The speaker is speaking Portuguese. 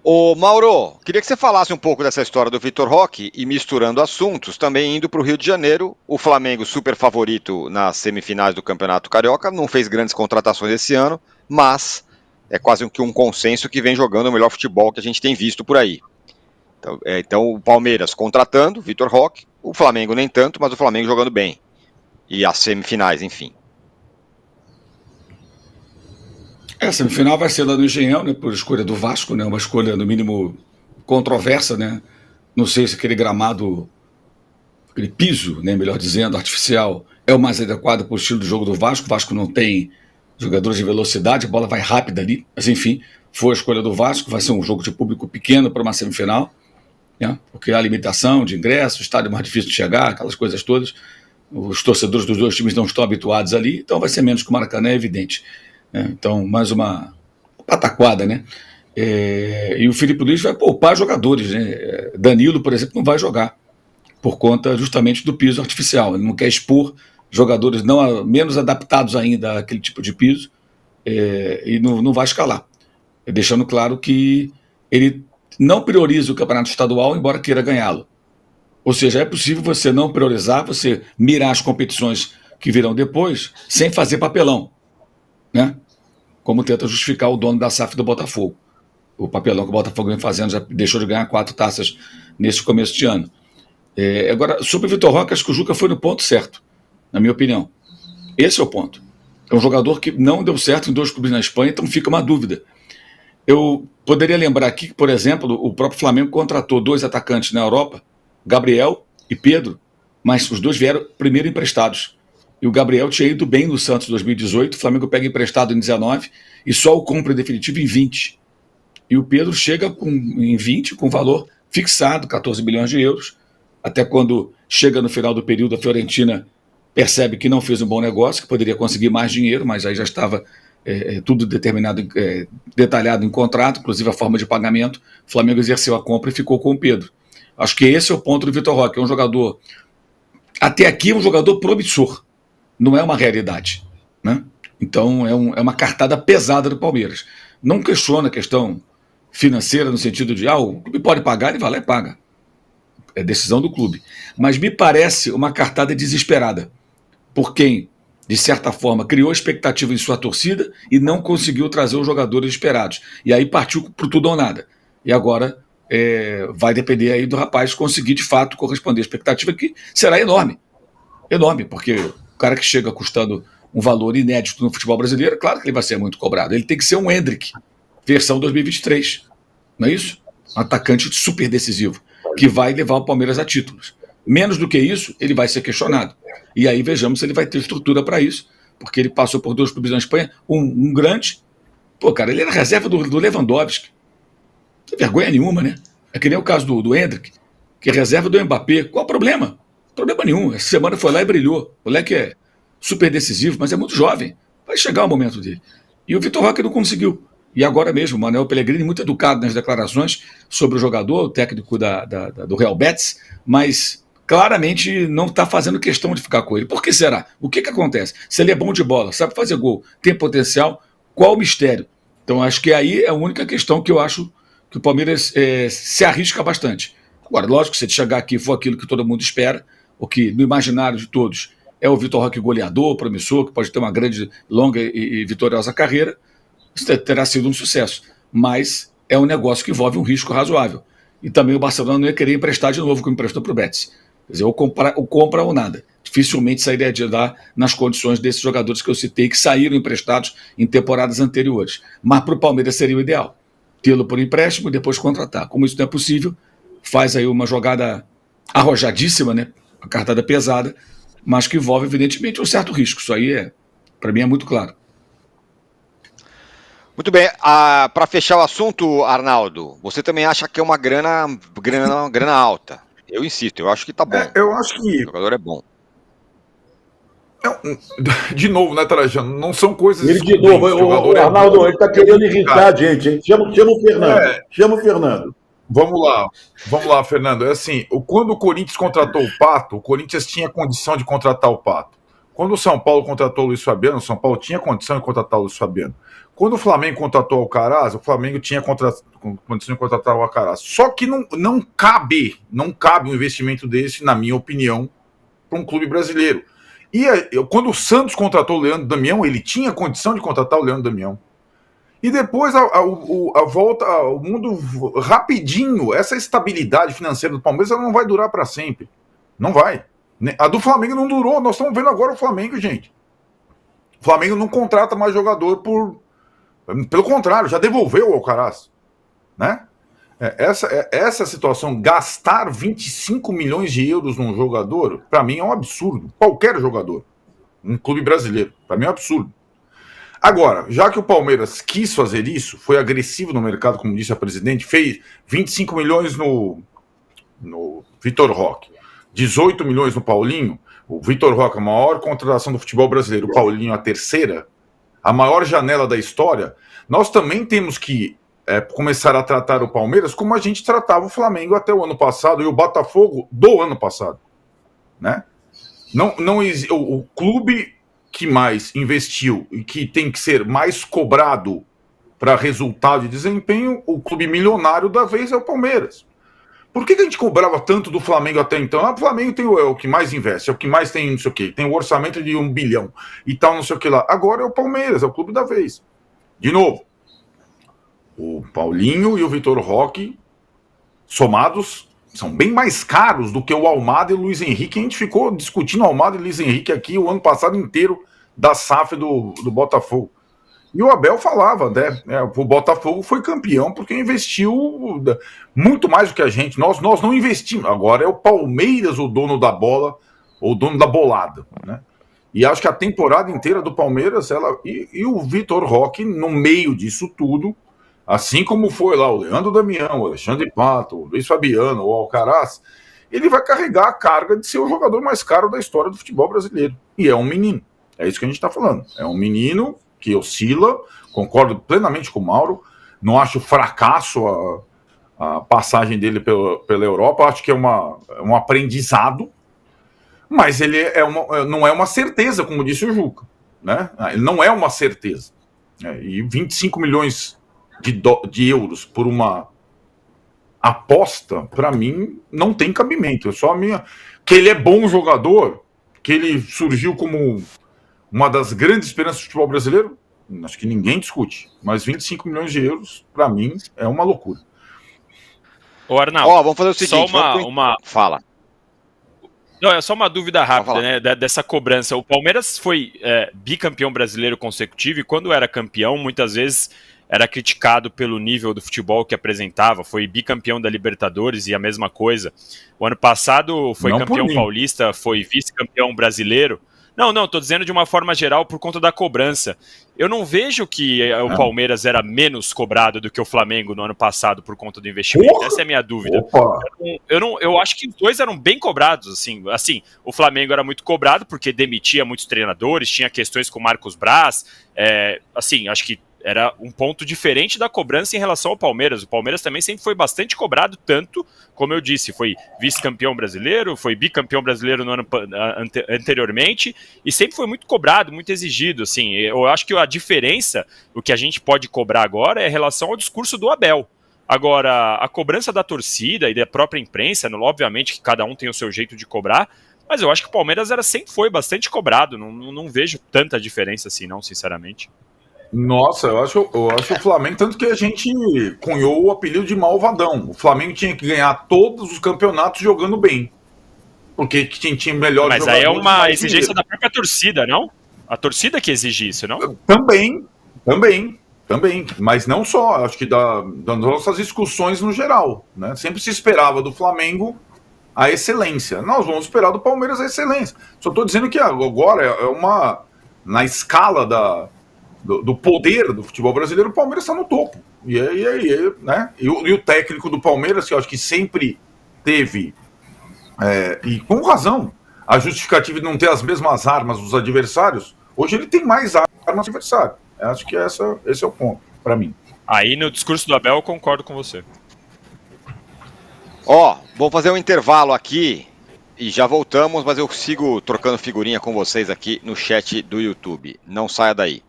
Ô Mauro, queria que você falasse um pouco dessa história do Vitor Roque e misturando assuntos, também indo para o Rio de Janeiro, o Flamengo super favorito nas semifinais do Campeonato Carioca, não fez grandes contratações esse ano, mas é quase que um consenso que vem jogando o melhor futebol que a gente tem visto por aí. Então o Palmeiras contratando, Vitor Roque, o Flamengo nem tanto, mas o Flamengo jogando bem. E as semifinais, enfim. A semifinal vai ser lá no Engenhão, né, por escolha do Vasco, né, uma escolha no mínimo controversa, né? Não sei se aquele gramado, aquele piso, né, melhor dizendo, artificial, é o mais adequado para o estilo do jogo do Vasco. O Vasco não tem jogadores de velocidade, a bola vai rápida ali, mas enfim, foi a escolha do Vasco. Vai ser um jogo de público pequeno para uma semifinal, né, porque há limitação de ingresso, o estádio é mais difícil de chegar, aquelas coisas todas. Os torcedores dos dois times não estão habituados ali, então vai ser menos que o Maracanã, é evidente. Então, mais uma pataquada, né? E o Filipe Luiz vai poupar jogadores, né? Danilo, por exemplo, não vai jogar por conta justamente do piso artificial. Ele não quer expor jogadores não menos adaptados ainda àquele tipo de piso, e não vai escalar. Deixando claro que ele não prioriza o campeonato estadual, embora queira ganhá-lo. Ou seja, é possível você não priorizar, você mirar as competições que virão depois, sem fazer papelão, né? Como tenta justificar o dono da SAF do Botafogo. O papelão que o Botafogo vem fazendo, já deixou de ganhar 4 taças nesse começo de ano. Agora, sobre o Vitor Roque, acho que o Juca foi no ponto certo, na minha opinião. Esse é o ponto. É um jogador que não deu certo em 2 clubes na Espanha, então fica uma dúvida. Eu poderia lembrar aqui que, por exemplo, o próprio Flamengo contratou 2 atacantes na Europa, Gabriel e Pedro, mas os 2 vieram primeiro emprestados. E o Gabriel tinha ido bem no Santos em 2018, o Flamengo pega emprestado em 19 e só o compra em definitivo em 20. E o Pedro chega em 20 com valor fixado, 14 bilhões de euros, até quando chega no final do período a Fiorentina percebe que não fez um bom negócio, que poderia conseguir mais dinheiro, mas aí já estava tudo determinado, detalhado em contrato, inclusive a forma de pagamento. O Flamengo exerceu a compra e ficou com o Pedro. Acho que esse é o ponto do Vitor Roque, é um jogador, até aqui, um jogador promissor, não é uma realidade, né? Então é uma cartada pesada do Palmeiras. Não questiona a questão financeira no sentido de o clube pode pagar, ele vai lá e paga. É decisão do clube. Mas me parece uma cartada desesperada por quem, de certa forma, criou expectativa em sua torcida e não conseguiu trazer os jogadores esperados. E aí partiu por tudo ou nada. E agora vai depender aí do rapaz conseguir, de fato, corresponder à expectativa, que será enorme. Enorme, porque o cara que chega custando um valor inédito no futebol brasileiro, claro que ele vai ser muito cobrado. Ele tem que ser um Endrick, versão 2023. Não é isso? Um atacante super decisivo, que vai levar o Palmeiras a títulos. Menos do que isso, ele vai ser questionado. E aí vejamos se ele vai ter estrutura para isso, porque ele passou por 2 clubes na Espanha, um grande. Pô, cara, ele era reserva do Lewandowski. Não tem vergonha nenhuma, né? É que nem o caso do Endrick, que é reserva do Mbappé. Qual o problema? Problema nenhum. Essa semana foi lá e brilhou. O moleque é super decisivo, mas é muito jovem. Vai chegar o momento dele. E o Vitor Roque não conseguiu. E agora mesmo, o Manuel Pellegrini, muito educado nas declarações sobre o jogador, o técnico do Real Betis, mas claramente não está fazendo questão de ficar com ele. Por que será? O que acontece? Se ele é bom de bola, sabe fazer gol, tem potencial, qual o mistério? Então acho que aí é a única questão que eu acho que o Palmeiras se arrisca bastante. Agora, lógico, se ele chegar aqui e for aquilo que todo mundo espera, o que no imaginário de todos é o Vitor Roque goleador, promissor, que pode ter uma grande, longa e vitoriosa carreira, isso terá sido um sucesso. Mas é um negócio que envolve um risco razoável. E também o Barcelona não ia querer emprestar de novo, como emprestou para o Betis. Quer dizer, ou compra ou nada. Dificilmente sairia de lá nas condições desses jogadores que eu citei, que saíram emprestados em temporadas anteriores. Mas para o Palmeiras seria o ideal. Tê-lo por empréstimo e depois contratar. Como isso não é possível, faz aí uma jogada arrojadíssima, né? Uma cartada pesada, mas que envolve, evidentemente, um certo risco. Isso aí, para mim, é muito claro. Muito bem, para fechar o assunto, Arnaldo, você também acha que é uma grana alta? Eu insisto, eu acho que tá bom. Eu acho que... O jogador é bom. De novo, né, Trajano? Não são coisas... Ele de novo, o Arnaldo, ele tá querendo irritar a gente, hein? Chama o Fernando. Chama o Fernando. Vamos lá, Fernando. É assim, quando o Corinthians contratou o Pato, o Corinthians tinha condição de contratar o Pato. Quando o São Paulo contratou o Luiz Fabiano, o São Paulo tinha condição de contratar o Luiz Fabiano. Quando o Flamengo contratou o Alcaraz, o Flamengo tinha condição de contratar o Alcaraz. Só que não cabe um investimento desse, na minha opinião, para um clube brasileiro. E quando o Santos contratou o Leandro Damião, ele tinha condição de contratar o Leandro Damião. E depois a volta ao mundo rapidinho, essa estabilidade financeira do Palmeiras ela não vai durar para sempre. Não vai. A do Flamengo não durou. Nós estamos vendo agora o Flamengo, gente. O Flamengo não contrata mais jogador pelo contrário, já devolveu o Alcaraz. Né? Essa situação, gastar 25 milhões de euros num jogador, para mim é um absurdo. Qualquer jogador. Um clube brasileiro. Para mim é um absurdo. Agora, já que o Palmeiras quis fazer isso, foi agressivo no mercado, como disse a presidente, fez 25 milhões no Vitor Roque, 18 milhões no Paulinho, o Vitor Roque, a maior contratação do futebol brasileiro, o Paulinho a terceira, a maior janela da história, nós também temos que começar a tratar o Palmeiras como a gente tratava o Flamengo até o ano passado e o Botafogo do ano passado. Né? O clube que mais investiu e que tem que ser mais cobrado para resultado e desempenho, o clube milionário da vez é o Palmeiras. Por que a gente cobrava tanto do Flamengo até então? O Flamengo é o que mais investe, é o que mais tem não sei o quê, tem um orçamento de 1 bilhão e tal, não sei o que lá. Agora é o Palmeiras, é o clube da vez. De novo, o Paulinho e o Vitor Roque, somados, são bem mais caros do que o Almada e o Luiz Henrique. A gente ficou discutindo Almada e Luiz Henrique aqui o ano passado inteiro da SAF do Botafogo. E o Abel falava, né? O Botafogo foi campeão porque investiu muito mais do que a gente. Nós não investimos. Agora é o Palmeiras o dono da bola, ou o dono da bolada, né? E acho que a temporada inteira do Palmeiras, e o Vitor Roque, no meio disso tudo, assim como foi lá o Leandro Damião, o Alexandre Pato, o Luiz Fabiano, o Alcaraz, ele vai carregar a carga de ser o jogador mais caro da história do futebol brasileiro. E é um menino. É isso que a gente está falando. É um menino que oscila, concordo plenamente com o Mauro, não acho fracasso a passagem dele pela Europa, acho que é um aprendizado, mas ele não é uma certeza, como disse o Juca. Né? Ele não é uma certeza. E 25 milhões de euros por uma aposta, para mim, não tem cabimento. É só a minha. Que ele é bom jogador, que ele surgiu como uma das grandes esperanças do futebol brasileiro, acho que ninguém discute. Mas 25 milhões de euros, para mim, é uma loucura. Ô, Arnaldo, vamos fazer o seguinte. Só Fala. Não, é só uma dúvida rápida, né, dessa cobrança. O Palmeiras foi bicampeão brasileiro consecutivo e quando era campeão, muitas vezes era criticado pelo nível do futebol que apresentava, foi bicampeão da Libertadores e a mesma coisa. O ano passado foi campeão paulista, foi vice-campeão brasileiro. Não, tô dizendo de uma forma geral por conta da cobrança. Eu não vejo que o Palmeiras era menos cobrado do que o Flamengo no ano passado por conta do investimento. Porra! Essa é a minha dúvida. Eu acho que os dois eram bem cobrados. Assim, o Flamengo era muito cobrado porque demitia muitos treinadores, tinha questões com o Marcos Braz. Acho que era um ponto diferente da cobrança em relação ao Palmeiras. O Palmeiras também sempre foi bastante cobrado, tanto, como eu disse, foi vice-campeão brasileiro, foi bicampeão brasileiro no ano anteriormente, e sempre foi muito cobrado, muito exigido. Assim, eu acho que a diferença, o que a gente pode cobrar agora é em relação ao discurso do Abel. Agora, a cobrança da torcida e da própria imprensa, obviamente que cada um tem o seu jeito de cobrar, mas eu acho que o Palmeiras sempre foi bastante cobrado, não vejo tanta diferença assim, não, sinceramente. Nossa, eu acho o Flamengo, tanto que a gente cunhou o apelido de malvadão. O Flamengo tinha que ganhar todos os campeonatos jogando bem. Porque tinha melhor jogadores. Mas aí é uma exigência da própria torcida, não? A torcida que exige isso, não? Também. Mas não só, acho que das nossas discussões no geral. Né? Sempre se esperava do Flamengo a excelência. Nós vamos esperar do Palmeiras a excelência. Só estou dizendo que agora na escala do poder do futebol brasileiro, o Palmeiras está no topo. E o técnico do Palmeiras, que eu acho que sempre teve, e com razão, a justificativa de não ter as mesmas armas dos adversários, hoje ele tem mais armas do adversário. Eu acho que esse é o ponto, para mim. Aí no discurso do Abel eu concordo com você. Vou fazer um intervalo aqui e já voltamos, mas eu sigo trocando figurinha com vocês aqui no chat do YouTube. Não saia daí.